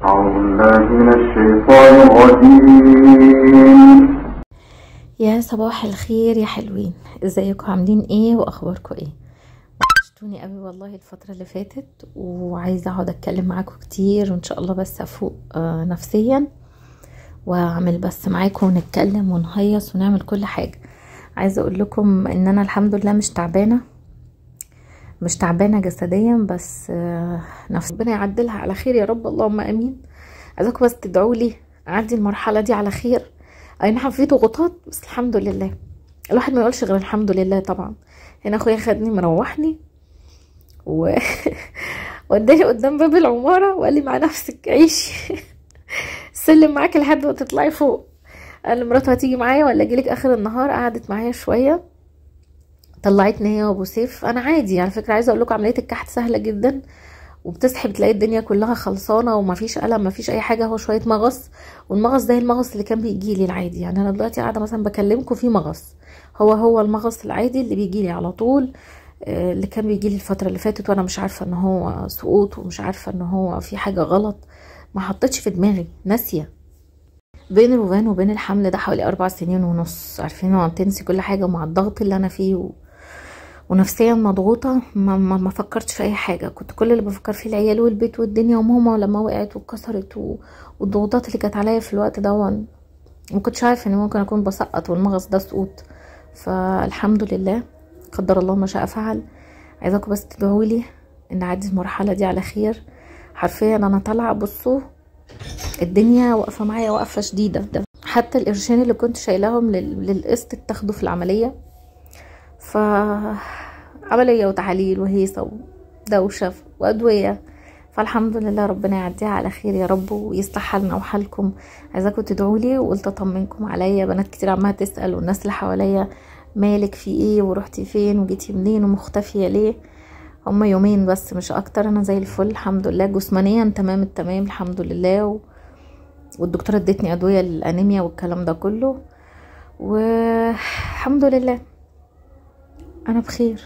أعوذ بالله من الشيطان الرجيم. يا صباح الخير يا حلوين، ازيكم؟ عاملين ايه واخباركم ايه؟ وحشتوني قوي والله الفتره اللي فاتت، وعايزه اقعد اتكلم معاكم كتير، وان شاء الله بس افوق نفسيا واعمل بس معاكم ونتكلم ونهيص ونعمل كل حاجه. عايزه اقول لكم ان انا الحمد لله مش تعبانه جسديا، بس نفسي ربنا يعدلها على خير يا رب، اللهم امين. عايزاكم بس تدعوا لي اعدي المرحله دي على خير. اي نعم في ضغوطات، بس الحمد لله. الواحد ما يقولش غير الحمد لله طبعا. هنا اخويا خدني مروحني و وداني قدام باب العماره وقال لي مع نفسك عيشي سلم معاكي لحد ما تطلعي فوق. قال لمراته هتيجي معايا ولا اجيلك اخر النهار؟ قعدت معايا شويه، طلعتني هي وابو سيف. انا عادي على فكره، عايزه اقول لكم عمليه الكحت سهله جدا، وبتصحي بتلاقي الدنيا كلها خلصانه ومفيش الم مفيش اي حاجه، هو شويه مغص. والمغص ده المغص اللي كان بيجي لي العادي، يعني انا دلوقتي قاعده مثلا بكلمكم في مغص، هو المغص العادي اللي بيجي لي على طول، اللي كان بيجي لي الفتره اللي فاتت، وانا مش عارفه ان هو سقوط، ومش عارفه ان هو في حاجه غلط، ما حطيتش في دماغي، ناسيه. بين الوبان وبين الحمل ده حوالي 4 سنين ونص، عارفين ما تنسي كل حاجه، مع الضغط اللي انا فيه ونفسيا مضغوطه، ما فكرتش في اي حاجه. كنت كل اللي بفكر فيه العيال والبيت والدنيا وماما لما وقعت واتكسرت والضغوطات اللي كانت عليا في الوقت ده، ما كنتش عارفه اني ممكن اكون بسقط والمغص ده سقوط. فالحمد لله، قدر الله ما شاء فعل. عايزاكم بس تدعوا لي ان اعدي المرحله دي على خير. حرفيا انا طالعه، بصوا الدنيا واقفه معايا وقفه شديده. حتى القرشين اللي كنت شايلاهم للقسط اتاخدوا في العمليه، عملية وتحاليل وهيصة ودوشة وأدوية. فالحمد لله، ربنا يعديها على خير يا رب ويصلح حالنا وحالكم. عايزاكم تدعولي، وقلت اطمنكم عليا. بنات كتير عمالة تسأل، والناس اللي حواليا مالك في ايه ورحتي فين وجيتي منين ومختفية ليه؟ هما يومين بس مش اكتر، انا زي الفل الحمد لله، جسمانيا تمام التمام الحمد لله. والدكتورة ادتني ادوية للانيميا والكلام ده كله، والحمد لله انا بخير.